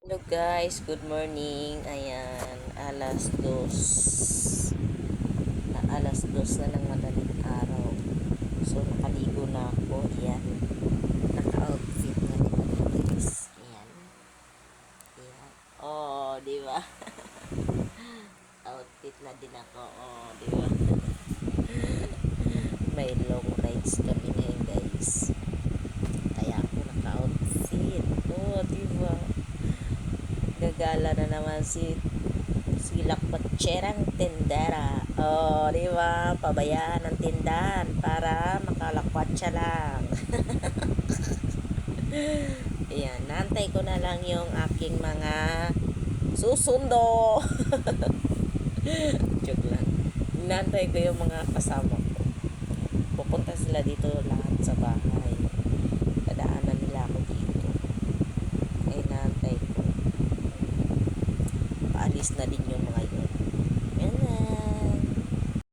Hello guys, good morning. Ayan, alas dos na ng madaling araw. So nakaligo na ako. Ayan, naka-outfit na din ako guys. Ayan, ayan. Oh, di ba? Outfit na din ako. Oh, di ba? May long rides kami ngayon guys. Kaya ako naka-outfit. Oh, di ba? Gagala na naman si lakbatserang tindera. Oh, di ba? Pabayaan ang tindahan para makalakwat siya lang. Ayan, nantay ko na lang yung aking mga susundo. Joke lang. Nantay ko yung mga kasama ko. Pupunta sila dito lahat sa bahay. Dadaanan nila ako dito. Ay, nantay ko. Paalis na din yung mga yun.